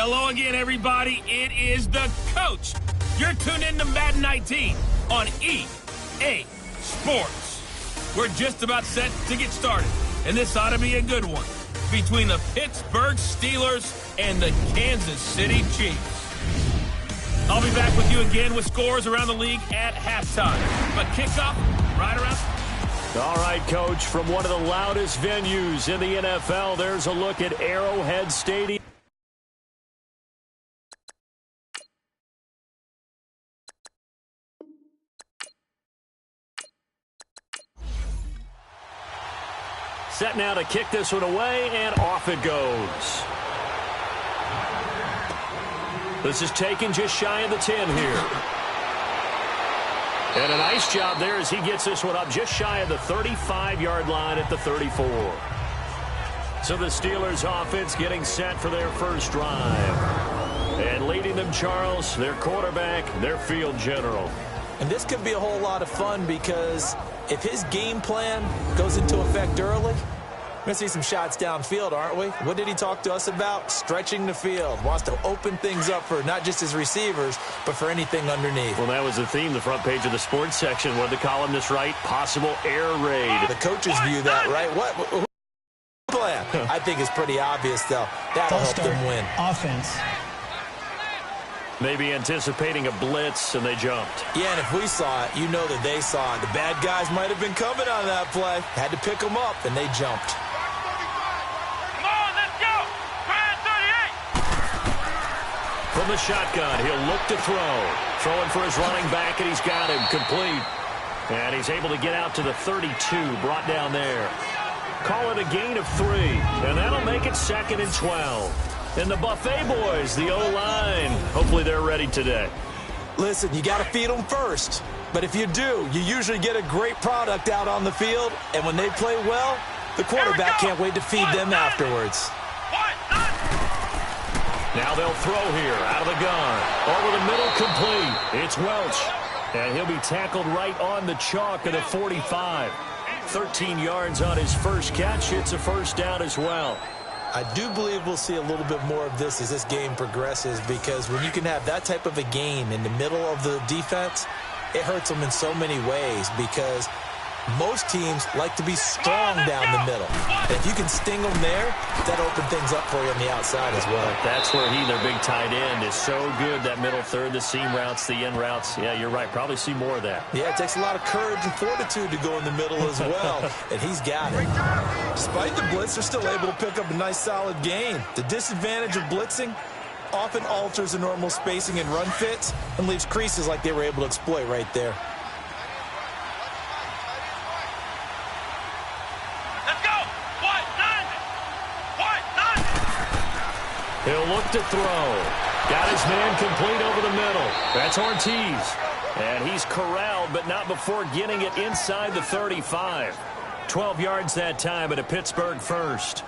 Hello again, everybody. It is the coach. You're tuned in to Madden 19 on EA Sports. We're just about set to get started, and this ought to be a good one between the Pittsburgh Steelers and the Kansas City Chiefs. I'll be back with you again with scores around the league at halftime. But kickoff right around. All right, Coach, from one of the loudest venues in the NFL, there's a look at Arrowhead Stadium. Set now to kick this one away, and off it goes. This is taken just shy of the 10 here. And a nice job there as he gets this one up just shy of the 35-yard line at the 34. So the Steelers offense getting set for their first drive. And leading them, Charles, their quarterback, their field general. And this could be a whole lot of fun because if his game plan goes into effect early, we're going to see some shots downfield, aren't we? What did he talk to us about? Stretching the field. Wants to open things up for not just his receivers, but for anything underneath. Well, that was the theme, the front page of the sports section. What did the columnist write? Possible air raid. The coaches view that, right? What plan? I think it's pretty obvious, though. That'll help them win. Offense. Maybe anticipating a blitz, and they jumped. Yeah, and if we saw it, you know that they saw it. The bad guys might have been coming on that play. Had to pick them up, and they jumped. Come on, let's go. Brad 38. From the shotgun, he'll look to throw. Throwing for his running back, and he's got him complete. And he's able to get out to the 32, brought down there. Call it a gain of 3, and that'll make it 2nd and 12. And the Buffet boys, the O-line, hopefully they're ready today. Listen, you got to feed them first. But if you do, you usually get a great product out on the field. And when they play well, the quarterback can't wait to feed them afterwards. Now they'll throw here out of the gun. Over the middle, complete. It's Welch. And he'll be tackled right on the chalk at the 45. 13 yards on his first catch. It's a first down as well. I do believe we'll see a little bit more of this as this game progresses, because when you can have that type of a game in the middle of the defense, it hurts them in so many ways, because most teams like to be strong down the middle. And if you can sting them there, that opens things up for you on the outside as well. That's where their big tight end, is so good, that middle third, the seam routes, the in routes. Yeah, you're right. Probably see more of that. Yeah, it takes a lot of courage and fortitude to go in the middle as well, and he's got it. Despite the blitz, they're still able to pick up a nice, solid gain. The disadvantage of blitzing often alters the normal spacing and run fits and leaves creases like they were able to exploit right there. He'll look to throw. Got his man complete over the middle. That's Ortiz. And he's corralled, but not before getting it inside the 35. 12 yards that time at a Pittsburgh first.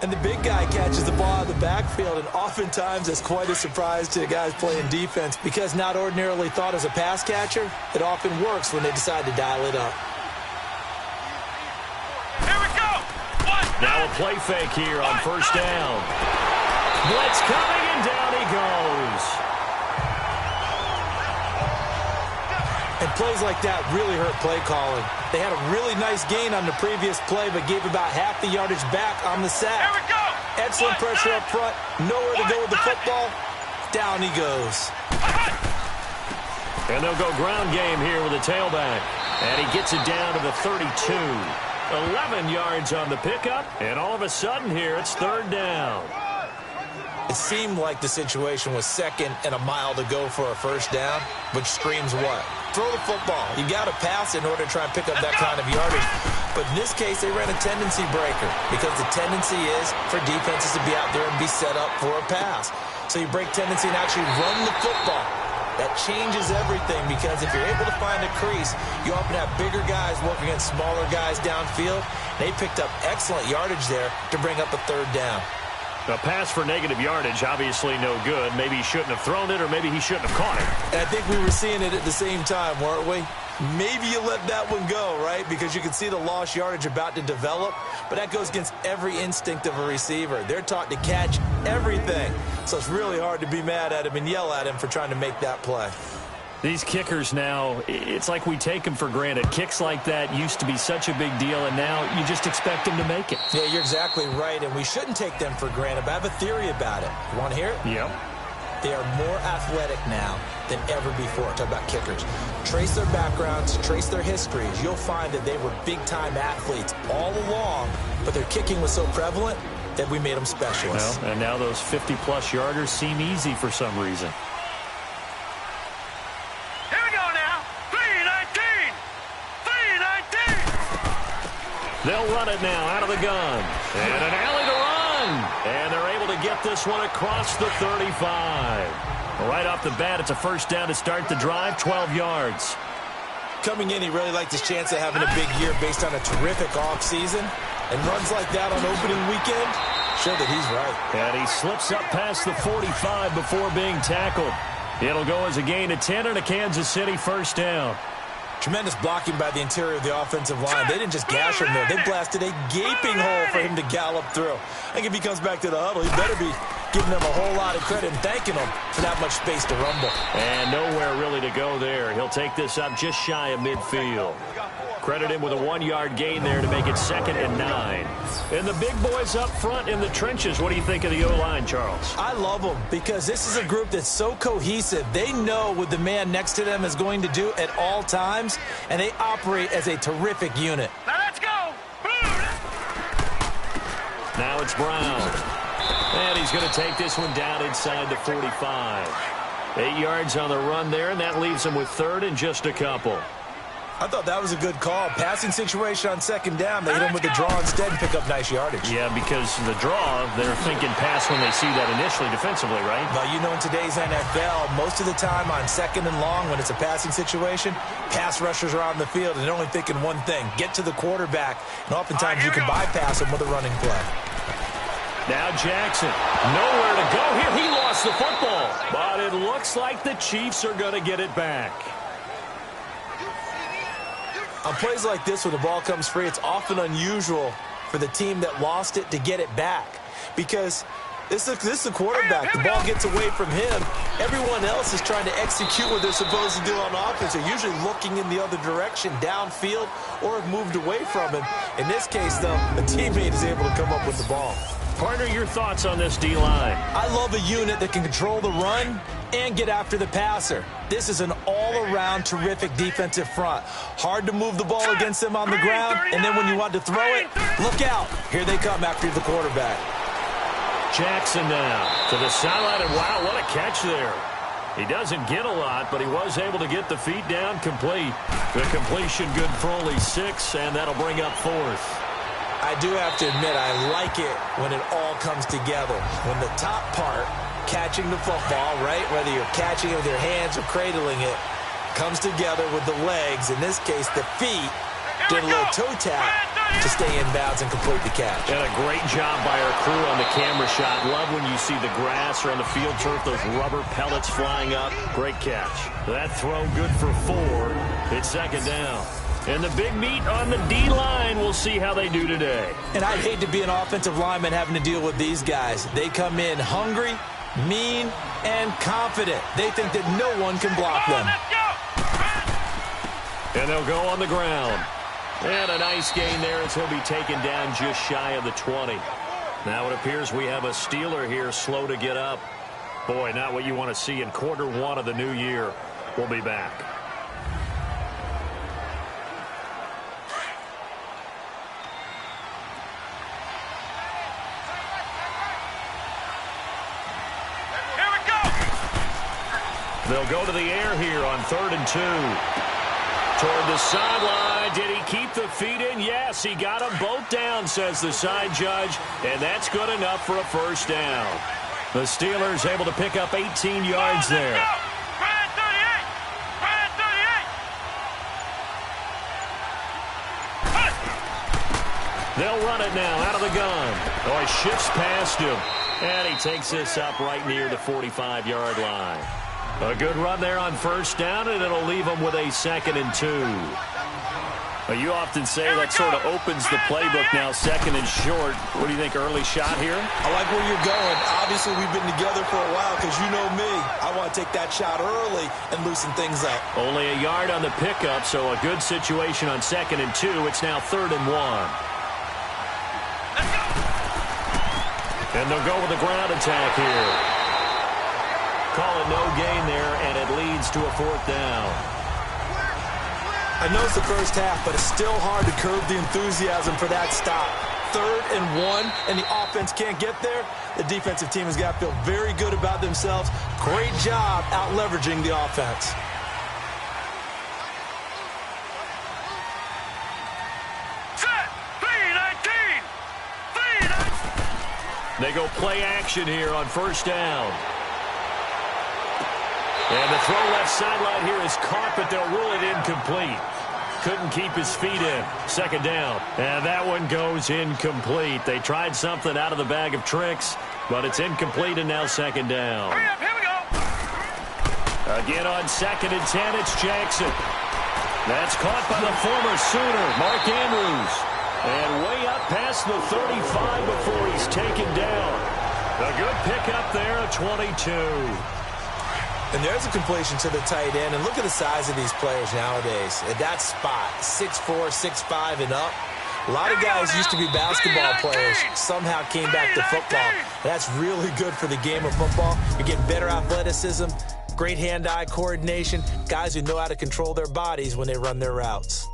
And the big guy catches the ball out of the backfield, and oftentimes it's quite a surprise to the guys playing defense, because not ordinarily thought as a pass catcher, it often works when they decide to dial it up. Here we go. Now a play fake here on first down. Blitz coming, and down he goes. And plays like that really hurt play calling. They had a really nice gain on the previous play, but gave about half the yardage back on the sack. Here we go. Excellent pressure up front. Nowhere to go with the football. Down he goes. And they'll go ground game here with a tailback. And he gets it down to the 32. 11 yards on the pickup. And all of a sudden here, it's third down. It seemed like the situation was 2nd and a mile to go for a first down, which screams what? Throw the football. You got to pass in order to try and pick up that kind of yardage. But in this case, they ran a tendency breaker, because the tendency is for defenses to be out there and be set up for a pass. So you break tendency and actually run the football. That changes everything, because if you're able to find a crease, you often have bigger guys working against smaller guys downfield. They picked up excellent yardage there to bring up a third down. A pass for negative yardage, obviously no good. Maybe he shouldn't have thrown it, or maybe he shouldn't have caught it. And I think we were seeing it at the same time, weren't we? Maybe you let that one go, right? Because you can see the lost yardage about to develop, but that goes against every instinct of a receiver. They're taught to catch everything, so it's really hard to be mad at him and yell at him for trying to make that play. These kickers now, it's like we take them for granted. Kicks like that used to be such a big deal, and now you just expect them to make it. Yeah, you're exactly right, and we shouldn't take them for granted, but I have a theory about it. You want to hear it? Yep. They are more athletic now than ever before. Talk about kickers. Trace their backgrounds, trace their histories. You'll find that they were big-time athletes all along, but their kicking was so prevalent that we made them specialists. Well, and now those 50-plus yarders seem easy for some reason. Here we go now. 3-19. 3-19. They'll run it now out of the gun. And an alley to run. And they're able to get this one across the 35. Right off the bat, it's a first down to start the drive, 12 yards. Coming in, he really liked his chance of having a big year based on a terrific offseason. And runs like that on opening weekend show that he's right. And he slips up past the 45 before being tackled. It'll go as a gain of 10 and a Kansas City first down. Tremendous blocking by the interior of the offensive line. They didn't just gash him there. They blasted a gaping hole for him to gallop through. I think if he comes back to the huddle, he better be giving them a whole lot of credit and thanking them for that much space to rumble. And nowhere really to go there. He'll take this up just shy of midfield. Credit him with a 1-yard gain there to make it 2nd and 9. And the big boys up front in the trenches. What do you think of the O-line, Charles? I love them because this is a group that's so cohesive. They know what the man next to them is going to do at all times, and they operate as a terrific unit. Now let's go. Now it's Brown. And he's going to take this one down inside the 45. 8 yards on the run there, and that leaves him with 3rd and just a couple. I thought that was a good call. Passing situation on 2nd down. They hit him with the draw instead and pick up nice yardage. Yeah, because the draw, they're thinking pass when they see that initially defensively, right? Well, you know, in today's NFL, most of the time on 2nd and long, when it's a passing situation, pass rushers are on the field, and they're only thinking one thing, get to the quarterback. And oftentimes you can bypass him with a running play. Now Jackson, nowhere to go here. He lost the football, but it looks like the Chiefs are going to get it back. On plays like this, when the ball comes free, it's often unusual for the team that lost it to get it back. Because this is the quarterback. The ball gets away from him. Everyone else is trying to execute what they're supposed to do on offense. They're usually looking in the other direction, downfield, or have moved away from him. In this case, though, a teammate is able to come up with the ball. Partner, your thoughts on this D-line? I love a unit that can control the run and get after the passer. This is an all-around terrific defensive front. Hard to move the ball against them on the ground, and then when you want to throw it, look out. Here they come after the quarterback. Jackson now to the sideline, and wow, what a catch there. He doesn't get a lot, but he was able to get the feet down complete. The completion good for only 6, and that'll bring up 4th. I do have to admit, I like it when it all comes together. When the top part, catching the football, right, whether you're catching it with your hands or cradling it, comes together with the legs, in this case the feet, did a little toe tap to stay in bounds and complete the catch. And a great job by our crew on the camera shot. Love when you see the grass or on the field turf, those rubber pellets flying up. Great catch. That throw good for 4. It's 2nd down. And the big meat on the D-line, we'll see how they do today. And I'd hate to be an offensive lineman having to deal with these guys. They come in hungry, mean, and confident. They think that no one can block them. And they'll go on the ground. And a nice gain there as he'll be taken down just shy of the 20. Now it appears we have a Steeler here slow to get up. Boy, not what you want to see in quarter 1 of the new year. We'll be back. They'll go to the air here on 3rd and 2. Toward the sideline. Did he keep the feet in? Yes, he got them both down, says the side judge. And that's good enough for a first down. The Steelers able to pick up 18 yards there. They'll run it now out of the gun. Oh, he shifts past him. And he takes this up right near the 45-yard line. A good run there on first down, and it'll leave them with a 2nd and 2. Well, you often say that sort of opens the playbook now, 2nd and short. What do you think, early shot here? I like where you're going. Obviously, we've been together for a while because you know me. I want to take that shot early and loosen things up. Only a yard on the pickup, so a good situation on 2nd and 2. It's now 3rd and 1. And they'll go with a ground attack here. Call it no gain there, and it leads to a 4th down. I know it's the first half, but it's still hard to curb the enthusiasm for that stop. 3rd and 1, and the offense can't get there. The defensive team has got to feel very good about themselves. Great job out-leveraging the offense. Set! 3-19! They go play action here on first down. And the throw left sideline here is caught, but they'll rule it incomplete. Couldn't keep his feet in. 2nd down. And that one goes incomplete. They tried something out of the bag of tricks, but it's incomplete, and now 2nd down. Hurry up, here we go! Again on 2nd and 10, it's Jackson. That's caught by the former Sooner, Mark Andrews. And way up past the 35 before he's taken down. A good pickup there, a 22. And there's a completion to the tight end. And look at the size of these players nowadays. At that spot, 6'4", 6'5", and up. A lot of guys used to be basketball players, somehow came back to football. That's really good for the game of football. You're getting better athleticism, great hand-eye coordination, guys who know how to control their bodies when they run their routes.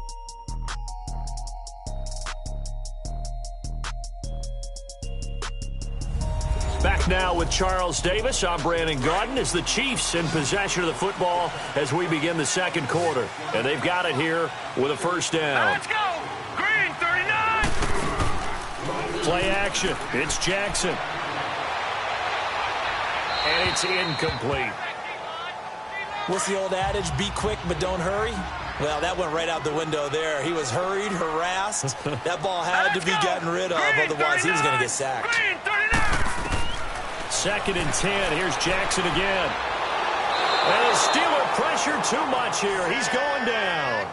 Back now with Charles Davis. I'm Brandon Gaudin as the Chiefs in possession of the football as we begin the 2nd quarter. And they've got it here with a 1st down. Let's go! Green, 39! Play action. It's Jackson. And it's incomplete. What's the old adage? Be quick, but don't hurry? Well, that went right out the window there. He was hurried, harassed. That ball had to be gotten rid of, otherwise he was going to get sacked. Green, 39! 2nd and 10. Here's Jackson again. And the Steeler pressure too much here. He's going down.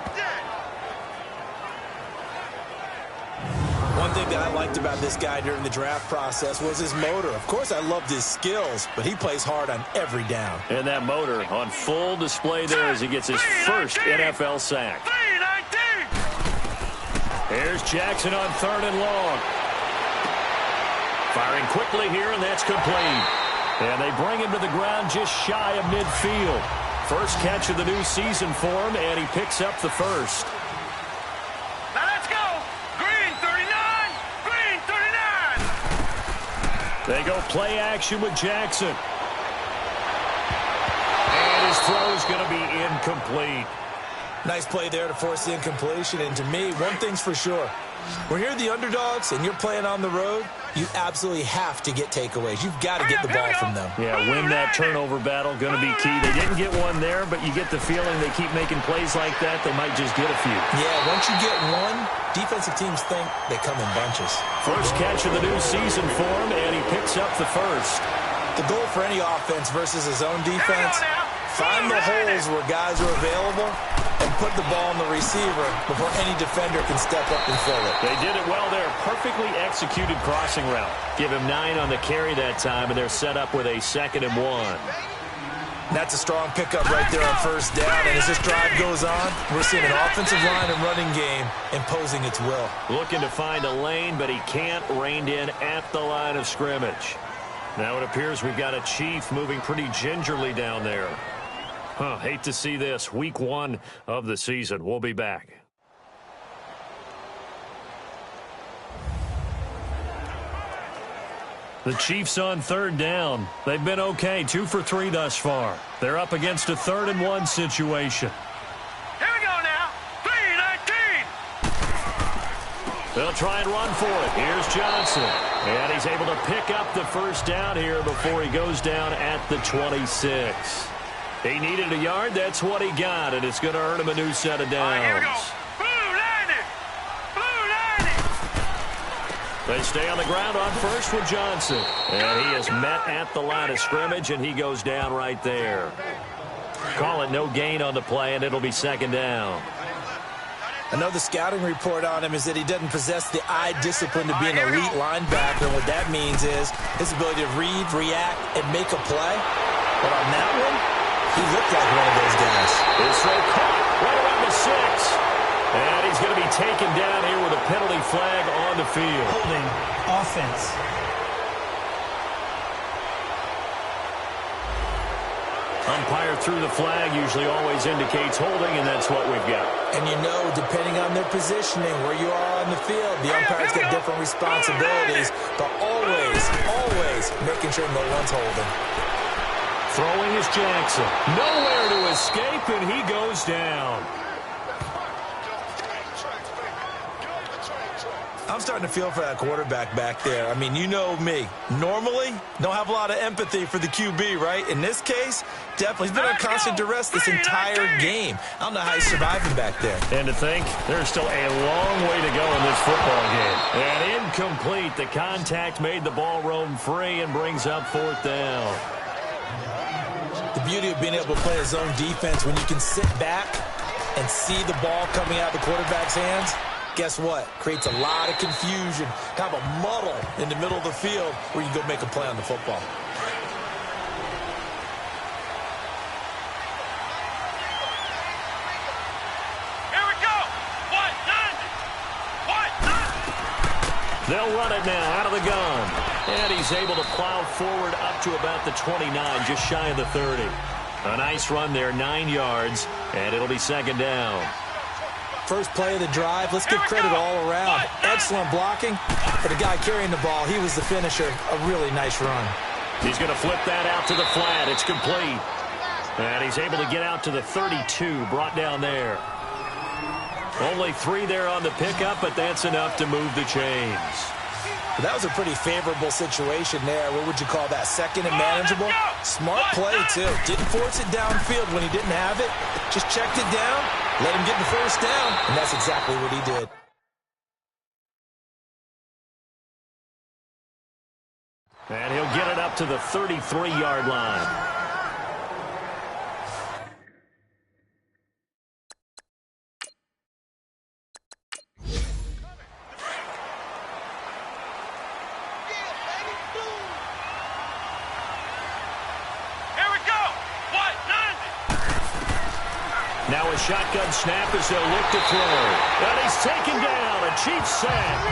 One thing that I liked about this guy during the draft process was his motor. Of course, I loved his skills, but he plays hard on every down. And that motor on full display there as he gets his first NFL sack. 3-19! Here's Jackson on 3rd and long. Firing quickly here, and that's complete. And they bring him to the ground just shy of midfield. First catch of the new season for him, and he picks up the first. Now let's go! Green, 39! Green, 39! They go play action with Jackson. And his throw is going to be incomplete. Nice play there to force the incompletion. And to me, one thing's for sure. When you're the underdogs and you're playing on the road, you absolutely have to get takeaways. You've got to get the ball from them. Yeah, win that turnover battle, going to be key. They didn't get one there, but you get the feeling they keep making plays like that, they might just get a few. Yeah, once you get one, defensive teams think they come in bunches. First catch of the new season for him, and he picks up the first. The goal for any offense versus his own defense, find the holes where guys are available and put the ball on the receiver before any defender can step up and fill it. They did it well there. Perfectly executed crossing route. Give him 9 on the carry that time, and they're set up with a 2nd and 1. That's a strong pickup right there on first down. And as this drive goes on, we're seeing an offensive line and running game imposing its will. Looking to find a lane, but he can't. Reined in at the line of scrimmage. Now it appears we've got a Chief moving pretty gingerly down there. Hate to see this. Week 1 of the season. We'll be back. The Chiefs on 3rd down. They've been okay. 2 for 3 thus far. They're up against a 3rd and 1 situation. Here we go now. 3-19! They'll try and run for it. Here's Johnson. And he's able to pick up the first down here before he goes down at the 26. He needed a yard. That's what he got, and it's going to earn him a new set of downs. All right, here we go. Blue 90! Blue 90! They stay on the ground on first with Johnson. And he is met at the line of scrimmage, and he goes down right there. Call it no gain on the play, and it'll be second down. I know the scouting report on him is that he doesn't possess the eye discipline to be an elite linebacker. And what that means is his ability to read, react, and make a play. But on that one, he looked like one of those guys. His throw caught right around the 6. And he's going to be taken down here with a penalty flag on the field. Holding offense. Umpire threw the flag, usually always indicates holding, and that's what we've got. And you know, depending on their positioning, where you are on the field, the umpire's got different responsibilities, but always making sure no one's holding. Throwing is Jackson. Nowhere to escape, and he goes down. I'm starting to feel for that quarterback back there. I mean, you know me. Normally, don't have a lot of empathy for the QB, right? In this case, definitely. He's been on constant duress this entire game. I don't know how he's surviving back there. And to think, there's still a long way to go in this football game. And incomplete. The contact made the ball roam free and brings up 4th down. The beauty of being able to play a zone defense when you can sit back and see the ball coming out of the quarterback's hands. Guess what? Creates a lot of confusion, kind of a muddle in the middle of the field where you go make a play on the football. Here we go. They'll run it now out of the gun. And he's able to plow forward up to about the 29, just shy of the 30. A nice run there, 9 yards, and it'll be second down. First play of the drive, let's give credit all around. Excellent blocking. For the guy carrying the ball, he was the finisher. A really nice run. He's going to flip that out to the flat. It's complete. And he's able to get out to the 32, brought down there. Only 3 there on the pickup, but that's enough to move the chains. That was a pretty favorable situation there. What would you call that? Second and manageable? Smart play, too. Didn't force it downfield when he didn't have it. Just checked it down, let him get the first down, and that's exactly what he did. And he'll get it up to the 33-yard line. Now a shotgun snap as they'll look to throw. And he's taken down. A Chiefs sack.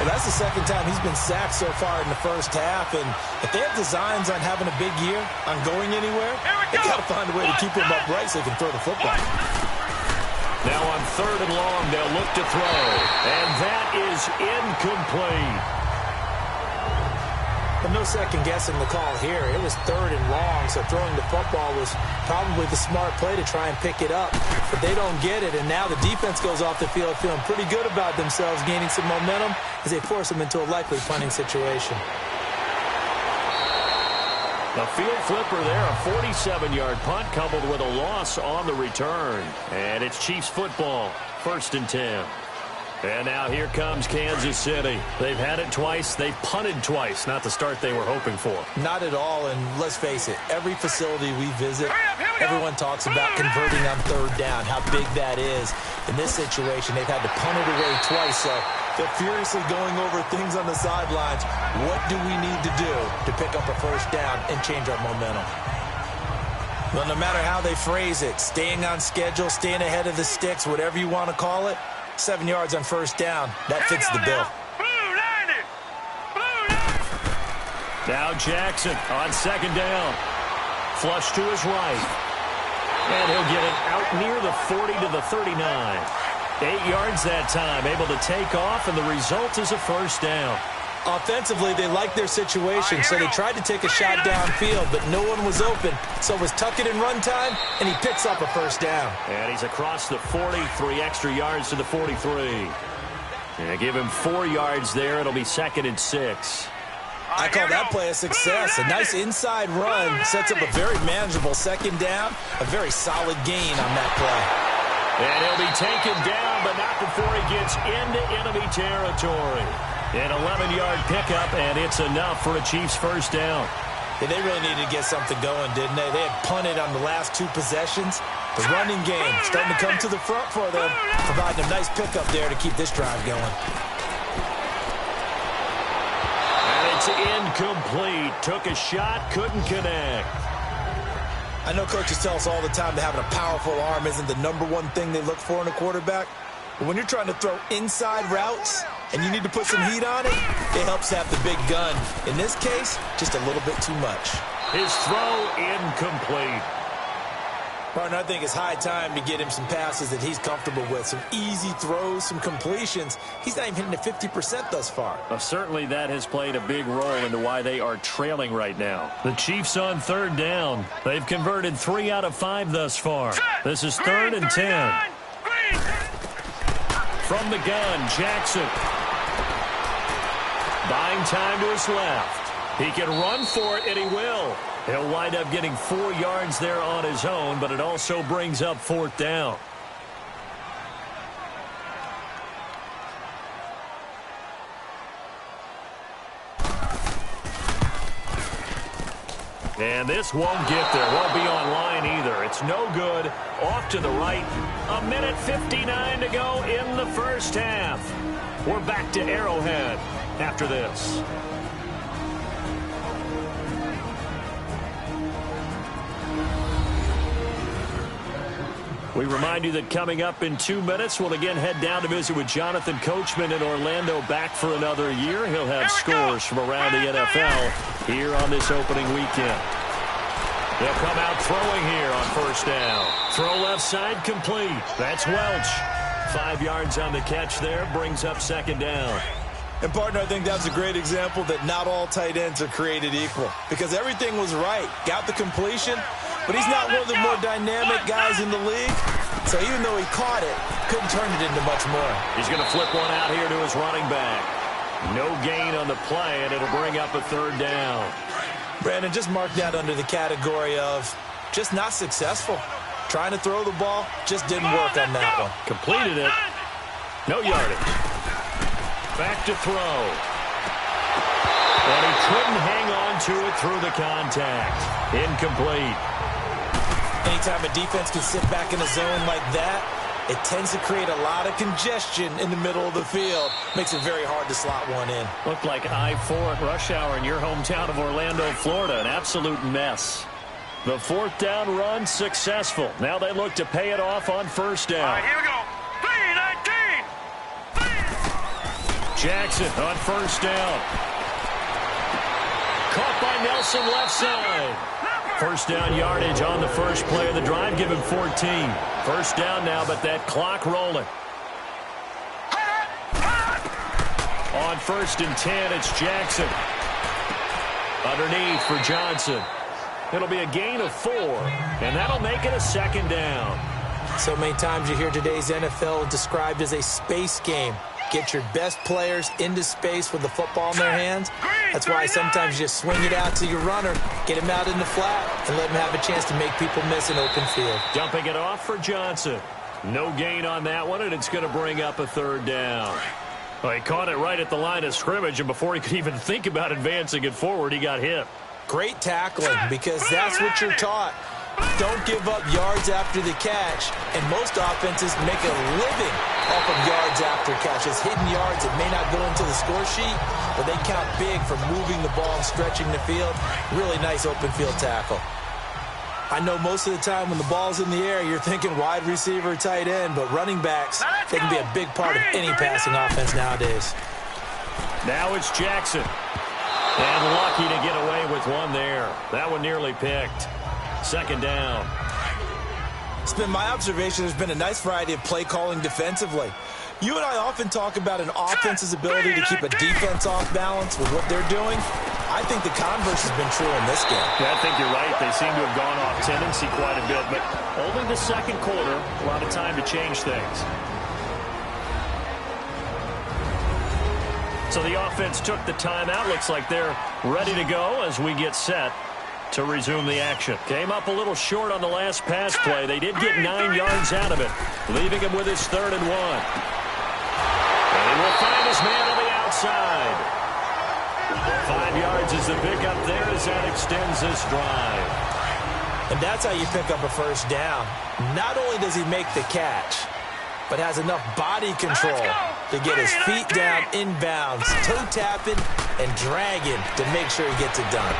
Well, that's the second time he's been sacked so far in the first half. And if they have designs on having a big year, on going anywhere, they got to find a way to keep him upright so they can throw the football. Now on 3rd and long, they'll look to throw. And that is incomplete. But no second guessing the call here. It was 3rd and long, so throwing the football was probably the smart play to try and pick it up. But they don't get it, and now the defense goes off the field feeling pretty good about themselves, gaining some momentum as they force them into a likely punting situation. A field flipper there, a 47-yard punt coupled with a loss on the return. And it's Chiefs football, 1st and 10. And now here comes Kansas City. They've had it twice. They've punted twice. Not the start they were hoping for. Not at all, and let's face it, every facility we visit, everyone talks about converting on 3rd down, how big that is. In this situation, they've had to punt it away twice, so they're furiously going over things on the sidelines. What do we need to do to pick up a 1st down and change our momentum? Well, no matter how they phrase it, staying on schedule, staying ahead of the sticks, whatever you want to call it, 7 yards on 1st down. That fits the bill. Now Jackson on 2nd down. Flush to his right. And he'll get it out near the 40 to the 39. 8 yards that time. Able to take off, and the result is a 1st down. Offensively, they liked their situation, so they tried to take a shot downfield, but no one was open. So it was tuck it in run time, and he picks up a 1st down. And he's across the 40, 3 extra yards to the 43. And give him 4 yards there. It'll be 2nd and 6. I call that play a success. A nice inside run sets up a very manageable 2nd down, a very solid gain on that play. And he'll be taken down, but not before he gets into enemy territory. An 11-yard pickup, and it's enough for a Chiefs 1st down. Yeah, they really needed to get something going, didn't they? They had punted on the last 2 possessions. The running game starting to come to the front for them, providing a nice pickup there to keep this drive going. And it's incomplete. Took a shot, couldn't connect. I know coaches tell us all the time that having a powerful arm isn't the #1 thing they look for in a quarterback. But when you're trying to throw inside routes and you need to put some heat on it, it helps to have the big gun. In this case, just a little bit too much. His throw incomplete. Partner, I think it's high time to get him some passes that he's comfortable with. Some easy throws, some completions. He's not even hitting the 50% thus far. Certainly that has played a big role into why they are trailing right now. The Chiefs on 3rd down. They've converted 3 out of 5 thus far. This is 3rd and 10. From the gun, Jackson. Buying time to his left. He can run for it, and he will. He'll wind up getting 4 yards there on his own, but it also brings up 4th down. And this won't get there. Won't be on line either. It's no good. Off to the right. 1:59 to go in the first half. We're back to Arrowhead after this. We remind you that coming up in 2 minutes, we'll again head down to visit with Jonathan Coachman in Orlando, back for another year. He'll have scores from around the NFL here on this opening weekend. They'll come out throwing here on 1st down. Throw left side complete. That's Welch. 5 yards on the catch there, brings up 2nd down. And, partner, I think that's a great example that not all tight ends are created equal, because everything was right. Got the completion, but he's not one of the more dynamic guys in the league. So even though he caught it, couldn't turn it into much more. He's going to flip one out here to his running back. No gain on the play, and it'll bring up a 3rd down. Brandon, just mark that under the category of just not successful. Trying to throw the ball, just didn't work on that one. Completed it. No yardage. Back to throw. And he couldn't hang on to it through the contact. Incomplete. Anytime a defense can sit back in a zone like that, it tends to create a lot of congestion in the middle of the field. Makes it very hard to slot one in. Looked like I-4 at rush hour in your hometown of Orlando, Florida. An absolute mess. The 4th down run successful. Now they look to pay it off on 1st down. All right, here we go. 3-19. Jackson on 1st down. Caught by Nelson left side. 1st down yardage on the first play of the drive. Give him 14. 1st down now, but that clock rolling. On 1st and 10, it's Jackson. Underneath for Johnson. It'll be a gain of 4, and that'll make it a 2nd down. So many times you hear today's NFL described as a space game. Get your best players into space with the football in their hands. That's why sometimes you just swing it out to your runner, get him out in the flat, and let him have a chance to make people miss an open field. Dumping it off for Johnson. No gain on that one, and it's going to bring up a 3rd down. Well, he caught it right at the line of scrimmage, and before he could even think about advancing it forward, he got hit. Great tackling, because that's what you're taught. Don't give up yards after the catch, and most offenses make a living off of yards after catches. Hidden yards that may not go into the score sheet, but they count big for moving the ball and stretching the field. Really nice open field tackle. I know most of the time when the ball's in the air, you're thinking wide receiver, tight end, but running backs, they can be a big part of any passing offense nowadays. Now it's Jackson. And lucky to get away with one there. That one nearly picked. 2nd down. It's been my observation there's been a nice variety of play calling defensively. You and I often talk about an offense's ability to keep a defense off balance with what they're doing. I think the converse has been true in this game. Yeah, I think you're right. They seem to have gone off tendency quite a bit, but only the 2nd quarter, a lot of time to change things. So the offense took the timeout. Looks like they're ready to go as we get set to resume the action. Came up a little short on the last pass play. They did get 9 yards out of it, leaving him with his 3rd and 1. And he will find his man on the outside. 5 yards is the pickup there as that extends this drive. And that's how you pick up a first down. Not only does he make the catch, but has enough body control to get his feet down inbounds, toe tapping and dragging to make sure he gets it done.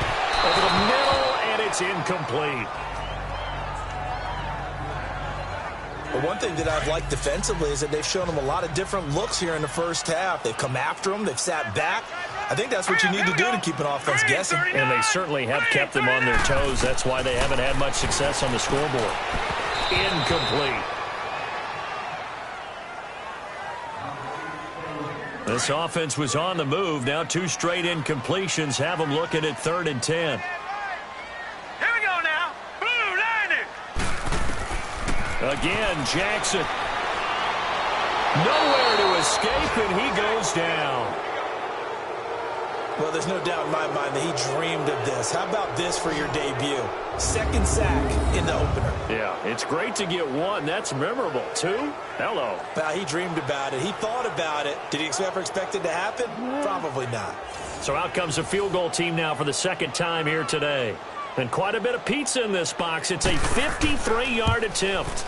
Over the middle, and it's incomplete. But one thing that I've liked defensively is that they've shown him a lot of different looks here in the first half. They've come after him. They've sat back. I think that's what you need to do to keep an offense guessing. And they certainly have kept them on their toes. That's why they haven't had much success on the scoreboard. Incomplete. This offense was on the move. Now 2 straight incompletions have them looking at 3rd and 10. Here we go now. Blue Niners. Again, Jackson. Nowhere to escape, and he goes down. Well, there's no doubt in my mind that he dreamed of this. How about this for your debut? 2nd sack in the opener. Yeah, it's great to get 1. That's memorable. 2? Hello. Well, he dreamed about it. He thought about it. Did he ever expect it to happen? Probably not. So out comes a field goal team now for the 2nd time here today. And quite a bit of pizza in this box. It's a 53-yard attempt.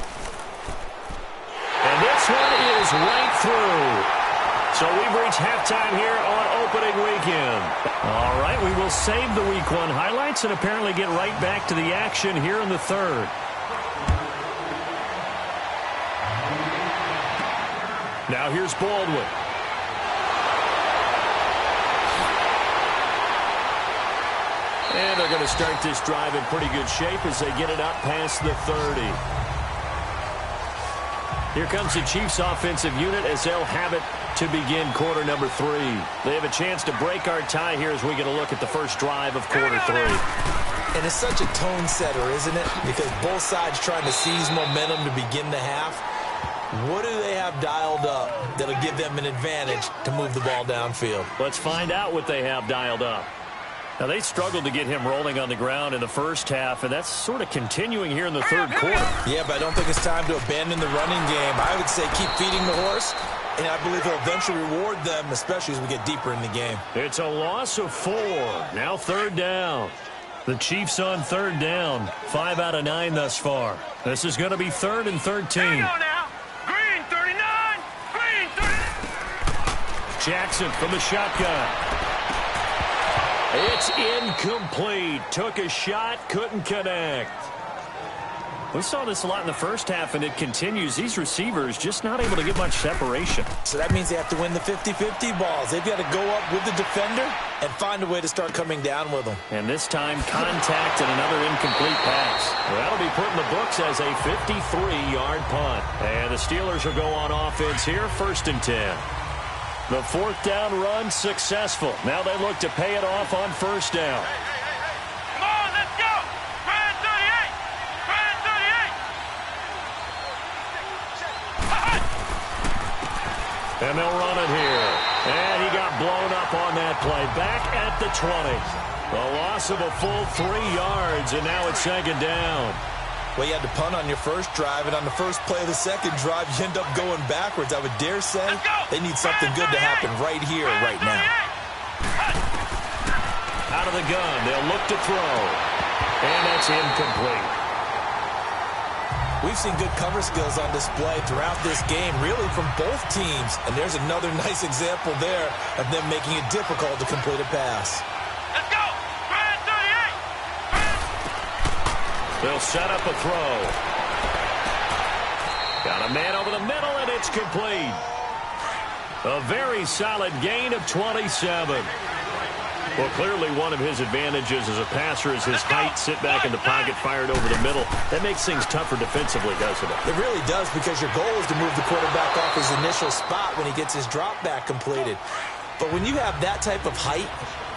And this one is right through. So we've reached halftime here on opening weekend. All right, we will save the Week 1 highlights and apparently get right back to the action here in the 3rd. Now here's Baldwin. And they're going to start this drive in pretty good shape as they get it up past the 30. Here comes the Chiefs offensive unit as they'll have it to begin quarter number 3. They have a chance to break our tie here as we get a look at the first drive of quarter 3. And it's such a tone setter, isn't it? Because both sides trying to seize momentum to begin the half. What do they have dialed up that'll give them an advantage to move the ball downfield? Let's find out what they have dialed up. Now, they struggled to get him rolling on the ground in the first half, and that's sort of continuing here in the 3rd quarter. Yeah, but I don't think it's time to abandon the running game. I would say keep feeding the horse, and I believe he'll eventually reward them, especially as we get deeper in the game. It's a loss of 4. Now 3rd down. The Chiefs on 3rd down. 5 out of 9 thus far. This is going to be 3rd and 13. Here we go now. Green 39. Green 39. Jackson from the shotgun. It's incomplete. Took a shot, couldn't connect. We saw this a lot in the first half, and it continues. These receivers just not able to get much separation. So that means they have to win the 50-50 balls. They've got to go up with the defender and find a way to start coming down with them. And this time, contact and another incomplete pass. Well, that'll be put in the books as a 53-yard punt. And the Steelers will go on offense here, 1st and 10. The 4th down run successful. Now they look to pay it off on 1st down. Come on, let's go. Brand 38. Brand 38. And they'll run it here. And he got blown up on that play. Back at the 20. A loss of a full 3 yards, and now it's 2nd down. Well, you had to punt on your first drive, and on the first play of the second drive, you end up going backwards. I would dare say they need something good to happen right here, right now. Out of the gun, they'll look to throw. And that's incomplete. We've seen good cover skills on display throughout this game, really from both teams. And there's another nice example there of them making it difficult to complete a pass. Let's go. Brand 38. They'll set up a throw. Got a man over the middle, and it's complete. A very solid gain of 27. Well, clearly one of his advantages as a passer is his height. Sit back in the pocket, fired over the middle. That makes things tougher defensively, doesn't it? It really does, because your goal is to move the quarterback off his initial spot when he gets his drop back completed. But when you have that type of height,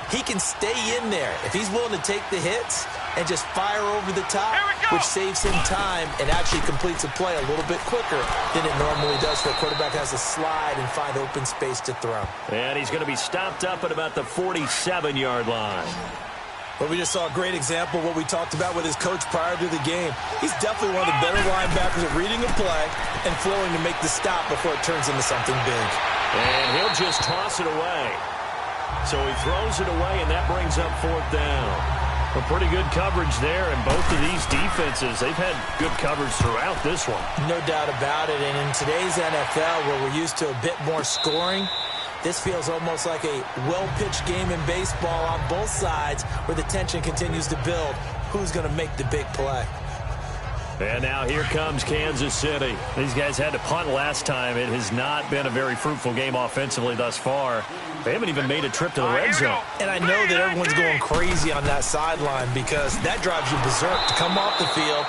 he can stay in there if he's willing to take the hits and just fire over the top, which saves him time and actually completes a play a little bit quicker than it normally does, so the quarterback has to slide and find open space to throw. And he's going to be stopped up at about the 47-yard line. But we just saw a great example of what we talked about with his coach prior to the game. He's definitely one of the better linebackers at reading a play and flowing to make the stop before it turns into something big. And he'll just toss it away. So he throws it away, and that brings up 4th down. A pretty good coverage there, and both of these defenses, they've had good coverage throughout this one. No doubt about it, and in today's NFL, where we're used to a bit more scoring, this feels almost like a well-pitched game in baseball on both sides where the tension continues to build. Who's going to make the big play? And now here comes Kansas City. These guys had to punt last time. It has not been a very fruitful game offensively thus far. They haven't even made a trip to the red zone. And I know that everyone's going crazy on that sideline because that drives you berserk to come off the field,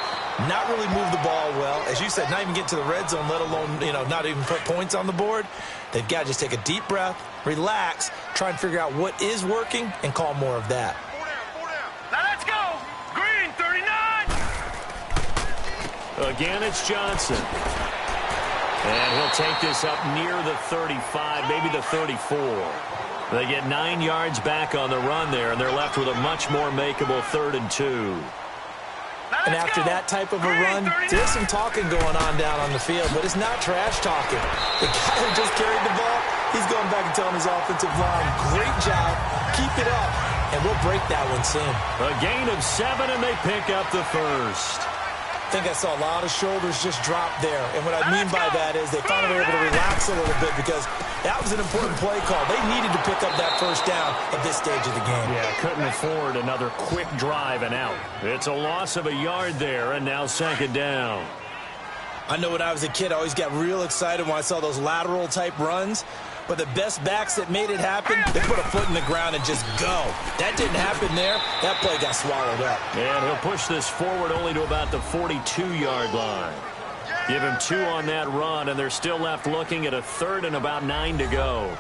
not really move the ball well. As you said, not even get to the red zone, let alone, not even put points on the board. They've got to just take a deep breath, relax, try and figure out what is working, and call more of that. Now let's go. Green, 39. Again, it's Johnson. And he'll take this up near the 35, maybe the 34. They get 9 yards back on the run there, and they're left with a much more makeable 3rd and 2. And after that type of a run, there's some talking going on down on the field, but it's not trash talking. The guy who just carried the ball, he's going back and telling his offensive line, great job, keep it up, and we'll break that one soon. A gain of 7, and they pick up the 1st. I think I saw a lot of shoulders just drop there. And what I mean by that is they finally were able to relax a little bit because that was an important play call. They needed to pick up that 1st down at this stage of the game. Yeah, couldn't afford another quick drive and out. It's a loss of a yard there, and now 2nd down. I know when I was a kid, I always got real excited when I saw those lateral-type runs. But the best backs that made it happen, they put a foot in the ground and just go. That didn't happen there. That play got swallowed up. And he'll push this forward only to about the 42-yard line. Give him 2 on that run, and they're still left looking at a 3rd and about 9 to go.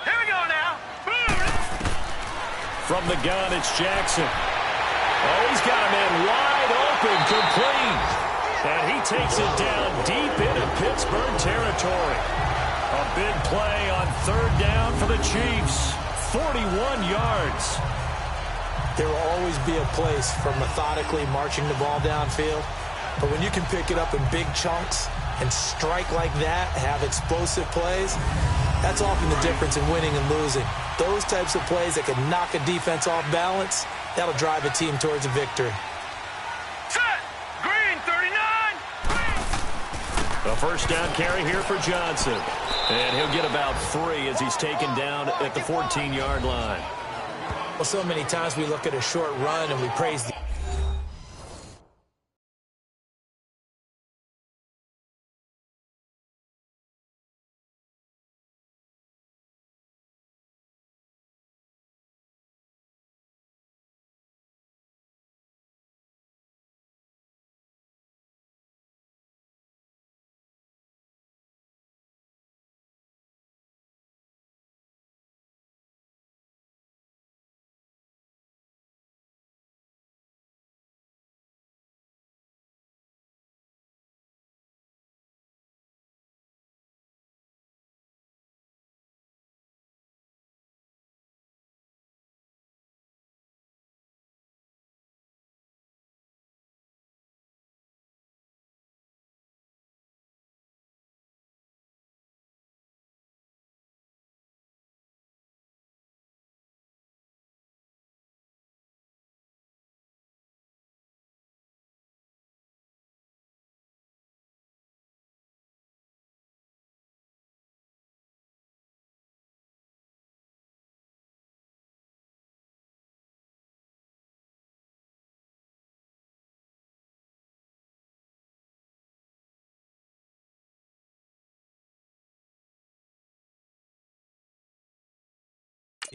Here we go now. From the gun, it's Jackson. Oh, he's got a man wide open, complete. And he takes it down deep into Pittsburgh territory. A big play on 3rd down for the Chiefs. 41 yards. There will always be a place for methodically marching the ball downfield. But when you can pick it up in big chunks and strike like that, have explosive plays, that's often the difference in winning and losing. Those types of plays that can knock a defense off balance, that'll drive a team towards a victory. Set. Green, 39. A 1st down carry here for Johnson. And he'll get about 3 as he's taken down at the 14-yard line. Well, so many times we look at a short run and we praise the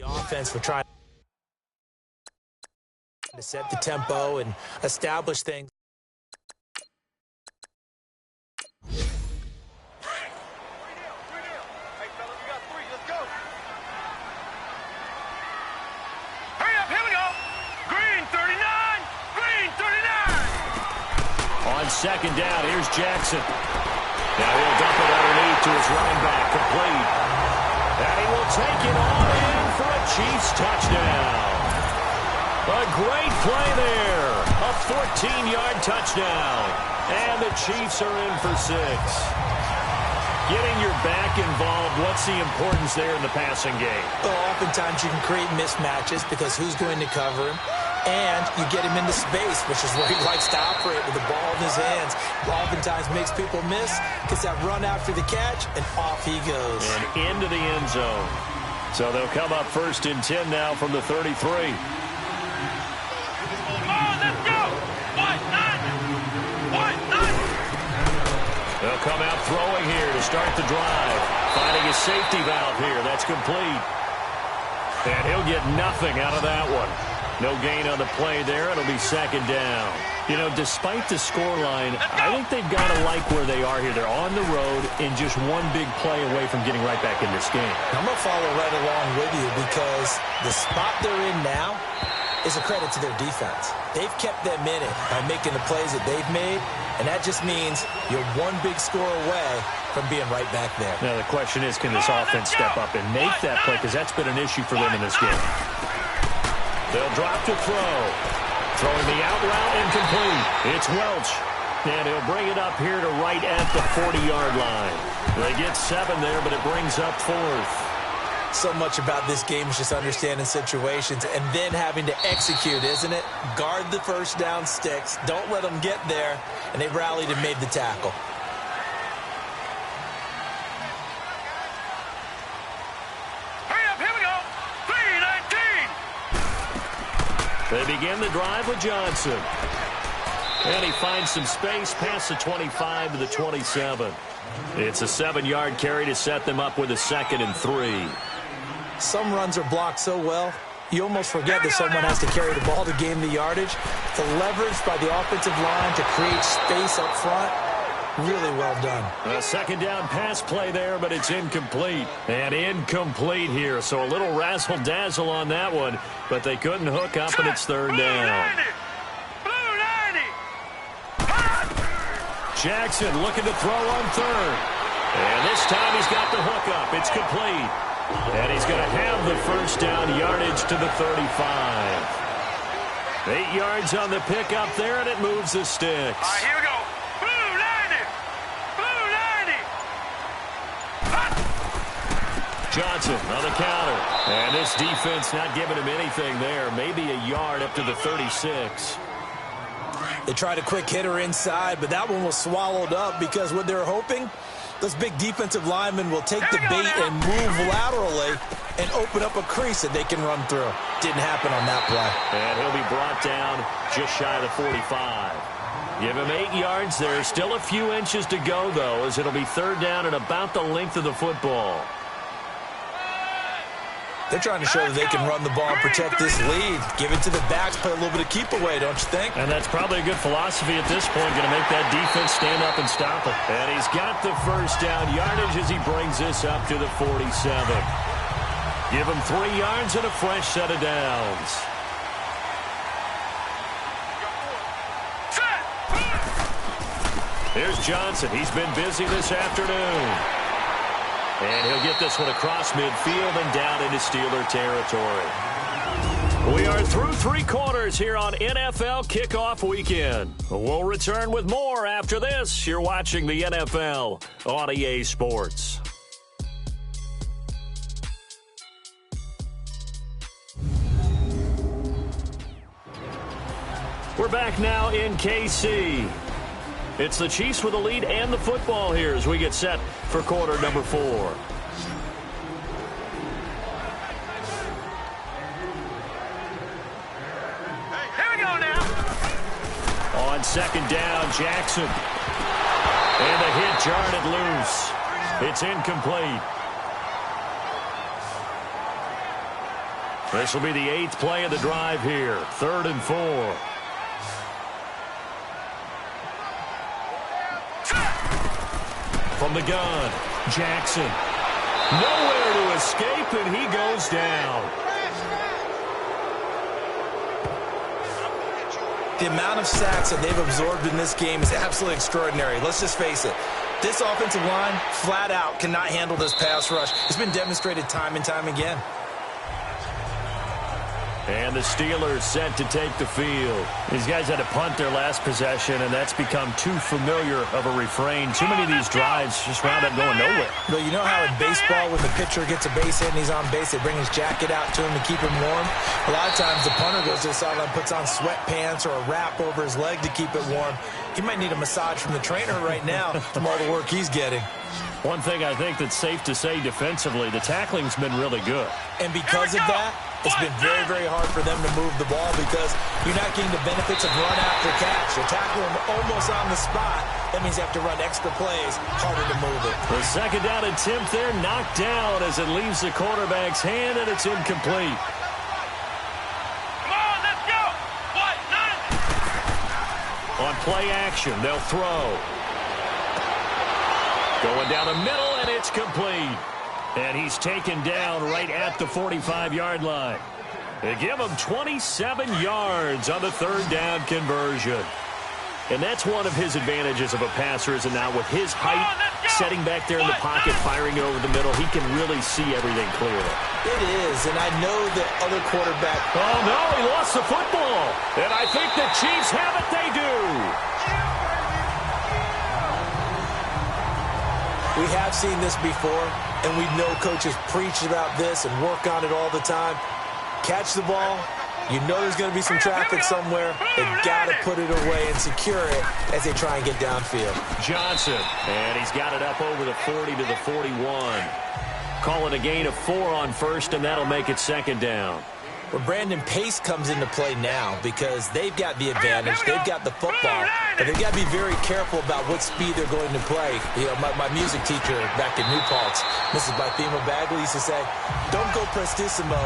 offense for trying to set the tempo and establish things. Hurry up, here we go. Green, 39. Green, 39. On 2nd down, here's Jackson. Now he'll dump it underneath to his running back, complete. And he will take it all in for a Chiefs touchdown. A great play there. A 14-yard touchdown. And the Chiefs are in for 6. Getting your back involved, what's the importance there in the passing game? Well, oftentimes you can create mismatches because who's going to cover him? And you get him into space, which is where he likes to operate with the ball in his hands. Oftentimes makes people miss, gets that run after the catch, and off he goes. And into the end zone. So they'll come up 1st and 10 now from the 33. They'll come out throwing here to start the drive. Finding a safety valve here. That's complete. And he'll get nothing out of that one. No gain on the play there. It'll be 2nd down. You know, despite the scoreline, I think they've got to like where they are here. They're on the road and just one big play away from getting right back in this game. I'm going to follow right along with you because the spot they're in now is a credit to their defense. They've kept them in it by making the plays that they've made, and that just means you're one big score away from being right back there. Now the question is, can this offense step up and make that play? Because that's been an issue for them in this game. They'll drop to throw. Throwing the out route incomplete. It's Welch. And he'll bring it up here to right at the 40-yard line. They get 7 there, but it brings up 4th. So much about this game is just understanding situations and then having to execute, isn't it? Guard the first down sticks. Don't let them get there. And they rallied and made the tackle. Hurry up, here we go. 3-19. They begin the drive with Johnson. And he finds some space past the 25 to the 27. It's a 7-yard carry to set them up with a 2nd and 3. Some runs are blocked so well, you almost forget that someone has to carry the ball to gain the yardage. The leverage by the offensive line to create space up front, really well done. A 2nd down pass play there, but it's incomplete. And incomplete here, so a little razzle-dazzle on that one, but they couldn't hook up, and it's 3rd down. Jackson looking to throw on 3rd. And this time he's got the hook up. It's complete. And he's going to have the first down yardage to the 35. 8 yards on the pickup there, and it moves the sticks. All right, here we go. Blue 90. Blue 90. Johnson on the counter. And this defense not giving him anything there. Maybe a yard up to the 36. They tried a quick hitter inside, but that one was swallowed up because what they're hoping, those big defensive linemen will take the bait and move laterally and open up a crease that they can run through. Didn't happen on that play. And he'll be brought down just shy of the 45. Give him 8 yards there. Still a few inches to go, though, as it'll be 3rd down and about the length of the football. They're trying to show that they can run the ball and protect this lead. Give it to the backs, play a little bit of keep away, don't you think? And that's probably a good philosophy at this point, going to make that defense stand up and stop it. And he's got the first down yardage as he brings this up to the 47. Give him 3 yards and a fresh set of downs. Here's Johnson. He's been busy this afternoon. And he'll get this one across midfield and down into Steeler territory. We are through 3 quarters here on NFL Kickoff Weekend. We'll return with more after this. You're watching the NFL on EA Sports. We're back now in KC. It's the Chiefs with the lead and the football here as we get set for quarter number 4. Here we go now. On 2nd down, Jackson. And the hit jarred it loose. It's incomplete. This will be the 8th play of the drive here. 3rd and 4. From the gun, Jackson. Nowhere to escape, and he goes down. The amount of sacks that they've absorbed in this game is absolutely extraordinary. Let's just face it. This offensive line, flat out, cannot handle this pass rush. It's been demonstrated time and time again. And the Steelers set to take the field. These guys had to punt their last possession, and that's become too familiar of a refrain. Too many of these drives just wound up going nowhere. But you know how in baseball, when the pitcher gets a base hit and he's on base, they bring his jacket out to him to keep him warm? A lot of times the punter goes to the sideline, puts on sweatpants or a wrap over his leg to keep it warm. He might need a massage from the trainer right now from all the work he's getting. One thing I think that's safe to say defensively, the tackling's been really good. And because of that, it's been very, very hard for them to move the ball because you're not getting the benefits of run after catch. You're tackling them almost on the spot. That means you have to run extra plays, harder to move it. The second down attempt there knocked down as it leaves the quarterback's hand, and it's incomplete. Come on, let's go. What? None. On play action, they'll throw. Going down the middle, and it's complete. And he's taken down right at the 45-yard line. They give him 27 yards on the third down conversion. And that's one of his advantages of a passer, is now with his height, setting back there in the pocket, firing it over the middle, he can really see everything clearly. It is, and I know that other quarterback... Oh, no, he lost the football. And I think the Chiefs have it. They do. We have seen this before, and we know coaches preach about this and work on it all the time. Catch the ball. You know there's going to be some traffic somewhere. They've got to put it away and secure it as they try and get downfield. Johnson, and he's got it up over the 40 to the 41. Calling a gain of 4 on first, and that'll make it second down. Well, Brandon, pace comes into play now because they've got the advantage. They've got the football, but they've got to be very careful about what speed they're going to play. You know, my music teacher back in New Paltz, Mrs. Bythema Bagley, used to say, don't go prestissimo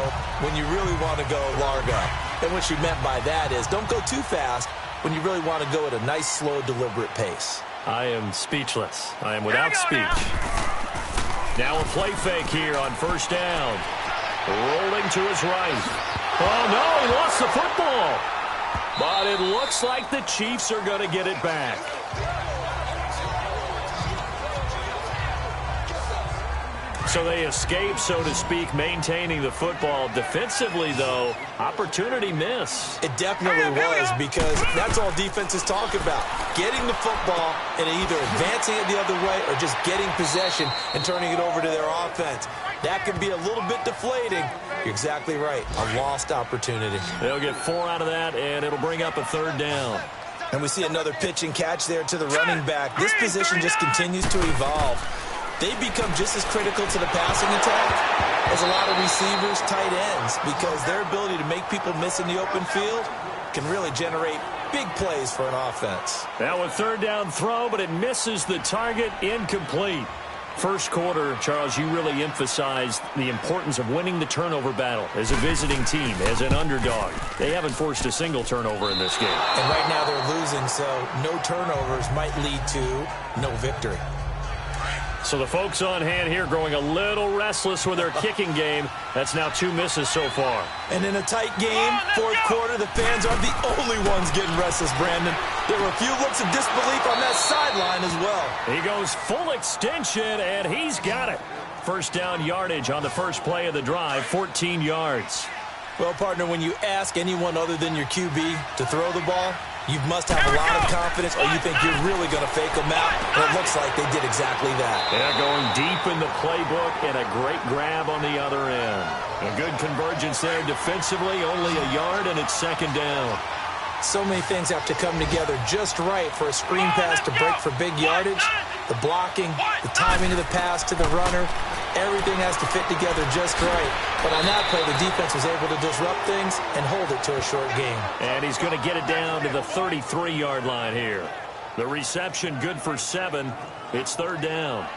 when you really want to go largo. And what she meant by that is don't go too fast when you really want to go at a nice, slow, deliberate pace. I am speechless. I am without speech. Now a play fake here on first down. Rolling to his right. Oh, no, he lost the football. But it looks like the Chiefs are going to get it back. So they escape, so to speak, maintaining the football. Defensively, though, opportunity miss. It definitely was, because that's all defenses talk about. Getting the football and either advancing it the other way or just getting possession and turning it over to their offense. That can be a little bit deflating. You're exactly right. A lost opportunity. They'll get 4 out of that, and it'll bring up a third down. And we see another pitch and catch there to the running back. This position just continues to evolve. They become just as critical to the passing attack as a lot of receivers, tight ends, because their ability to make people miss in the open field can really generate big plays for an offense. Now a third down throw, but it misses the target, incomplete. First quarter, Charles, you really emphasized the importance of winning the turnover battle as a visiting team, as an underdog. They haven't forced a single turnover in this game. And right now they're losing, so no turnovers might lead to no victory. So the folks on hand here growing a little restless with their kicking game. That's now 2 misses so far. And in a tight game, fourth quarter, the fans aren't the only ones getting restless, Brandon. There were a few looks of disbelief on that sideline as well. He goes full extension, and he's got it. First down yardage on the first play of the drive, 14 yards. Well, partner, when you ask anyone other than your QB to throw the ball, you must have a lot of confidence, or you think you're really going to fake them out. And it looks like they did exactly that. They're going deep in the playbook, and a great grab on the other end. A good convergence there defensively, only a yard, and it's second down. So many things have to come together just right for a screen pass to break for big yardage. The blocking, the timing of the pass to the runner, everything has to fit together just right. But on that play, the defense was able to disrupt things and hold it to a short game. And he's going to get it down to the 33-yard line here. The reception good for 7. It's third down.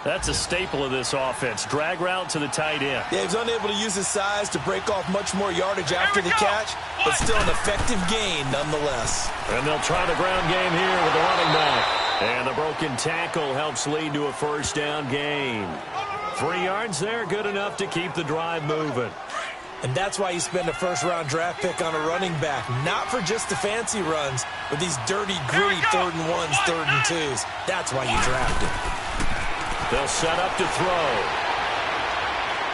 That's a staple of this offense. Drag route to the tight end. Yeah, he's unable to use his size to break off much more yardage after the catch, but still an effective gain nonetheless. And they'll try the ground game here with the running back. And the broken tackle helps lead to a first down gain. 3 yards there, good enough to keep the drive moving. And that's why you spend a first-round draft pick on a running back, not for just the fancy runs, but these dirty, gritty 3rd and 1s, 3rd and 2s. That's why you draft him. They'll set up to throw.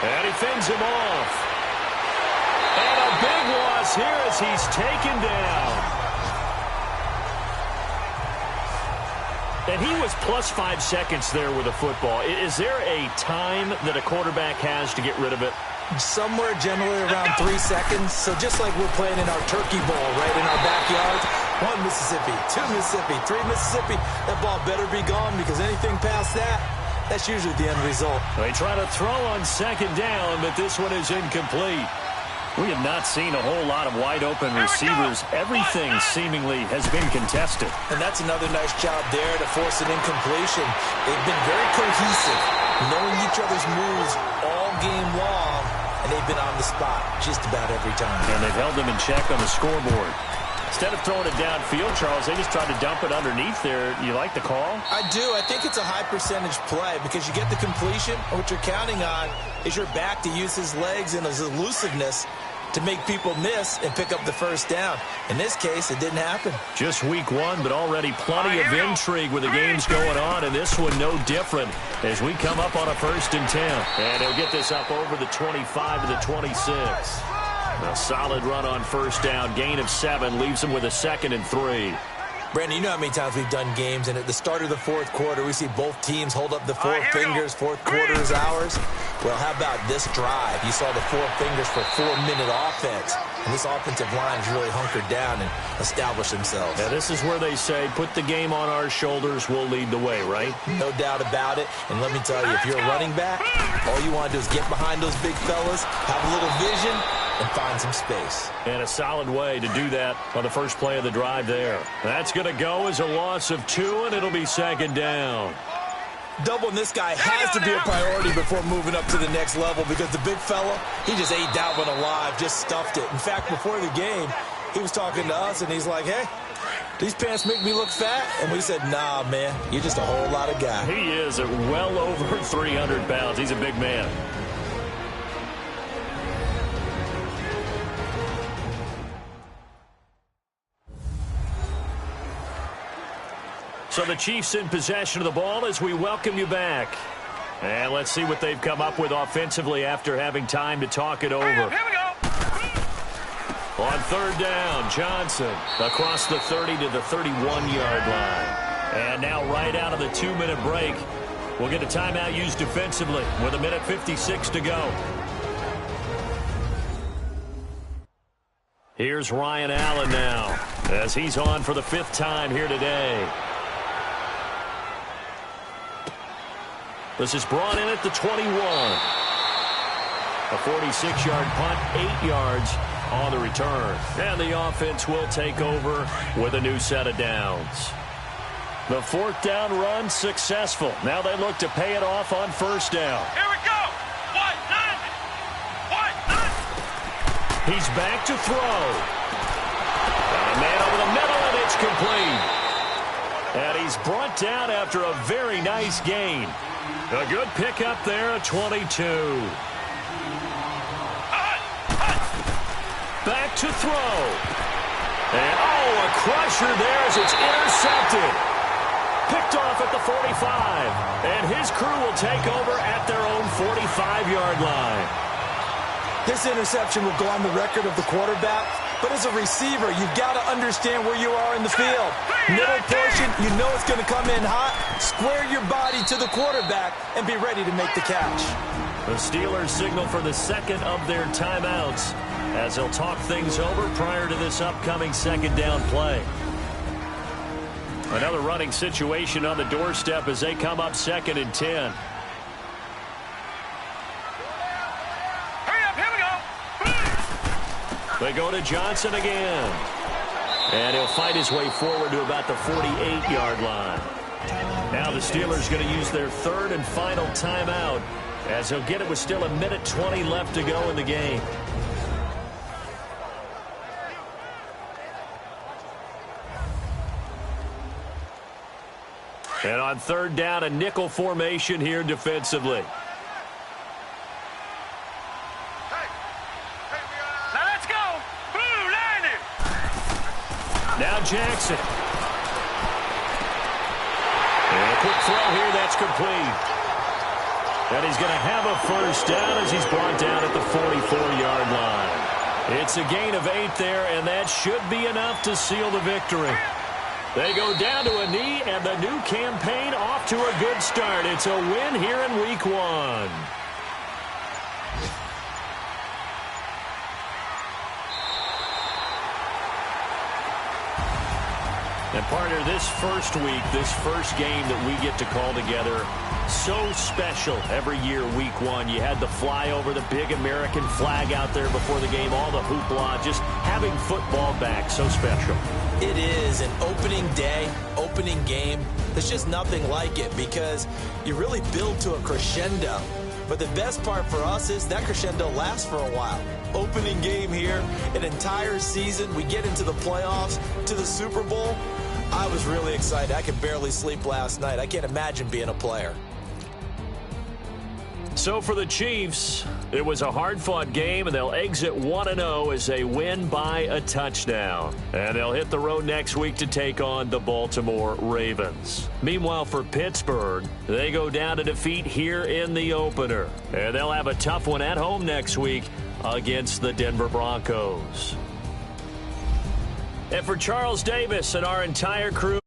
And he fends him off. And a big loss here as he's taken down. And he was plus 5 seconds there with a football. Is there a time that a quarterback has to get rid of it? Somewhere generally around 3 seconds. So just like we're playing in our turkey bowl right in our backyard, 1 Mississippi, 2 Mississippi, 3 Mississippi, that ball better be gone because anything past that, that's usually the end result. They try to throw on second down, but this one is incomplete. We have not seen a whole lot of wide-open receivers. Everything seemingly has been contested. And that's another nice job there to force an incompletion. They've been very cohesive, knowing each other's moves all game long, and they've been on the spot just about every time. And they've held them in check on the scoreboard. Instead of throwing it downfield, Charles, they just tried to dump it underneath there. You like the call? I do. I think it's a high-percentage play because you get the completion, and what you're counting on is your back to use his legs and his elusiveness to make people miss and pick up the first down. In this case, it didn't happen. Just week 1, but already plenty of intrigue with the games going on, and this one no different as we come up on a 1st and 10. And he'll get this up over the 25 to the 26. A solid run on 1st down, gain of 7, leaves him with a 2nd and 3. Brandon, you know how many times we've done games, and at the start of the 4th quarter, we see both teams hold up the 4 fingers, 4th quarter is ours. Well, how about this drive? You saw the 4 fingers for 4-minute offense, and this offensive line has really hunkered down and established themselves. Now, this is where they say, put the game on our shoulders, we'll lead the way, right? No doubt about it, and let me tell you, if you're a running back, all you want to do is get behind those big fellas, have a little vision, and find some space. And a solid way to do that on the first play of the drive there. That's going to go as a loss of 2, and it'll be 2nd down. Doubling this guy has to be a priority before moving up to the next level because the big fella, he just ate that one alive, just stuffed it. In fact, before the game, he was talking to us, and he's like, hey, these pants make me look fat? And we said, nah, man, you're just a whole lot of guy. He is at well over 300 pounds. He's a big man. So the Chiefs in possession of the ball as we welcome you back. And let's see what they've come up with offensively after having time to talk it over. Here we go. On 3rd down, Johnson across the 30 to the 31-yard line. And now right out of the 2-minute break, we'll get a timeout used defensively with 1:56 to go. Here's Ryan Allen now as he's on for the 5th time here today. This is brought in at the 21. A 46-yard punt, 8 yards on the return. And the offense will take over with a new set of downs. The 4th down run successful. Now they look to pay it off on 1st down. Here we go. What? He's back to throw. And a man over the middle, and it's complete. And he's brought down after a very nice gain. A good pickup there at 22. Back to throw. And, a crusher there as it's intercepted. Picked off at the 45. And his crew will take over at their own 45-yard line. This interception will go on the record of the quarterback, but as a receiver, you've got to understand where you are in the field. Middle portion, you know it's going to come in hot. Square your body to the quarterback and be ready to make the catch. The Steelers signal for the 2nd of their timeouts as they'll talk things over prior to this upcoming 2nd down play. Another running situation on the doorstep as they come up 2nd and 10. They go to Johnson again. And he'll fight his way forward to about the 48-yard line. Now the Steelers going to use their 3rd and final timeout as they'll get it with still 1:20 left to go in the game. And on 3rd down, a nickel formation here defensively. Now Jackson. And a quick throw here, that's complete. And he's going to have a 1st down as he's brought down at the 44-yard line. It's a gain of 8 there, and that should be enough to seal the victory. They go down to a knee, and the new campaign off to a good start. It's a win here in Week 1. And partner, this first week, this first game that we get to call together, so special every year, Week 1. You had the flyover, the big American flag out there before the game, all the hoopla, just having football back, so special. It is an opening day, opening game. There's just nothing like it because you really build to a crescendo. But the best part for us is that crescendo lasts for a while. Opening game here, an entire season. We get into the playoffs, to the Super Bowl. I was really excited. I could barely sleep last night. I can't imagine being a player. So for the Chiefs, it was a hard-fought game, and they'll exit 1-0 as they win by a touchdown. And they'll hit the road next week to take on the Baltimore Ravens. Meanwhile, for Pittsburgh, they go down to defeat here in the opener. And they'll have a tough one at home next week against the Denver Broncos. And for Charles Davis and our entire crew,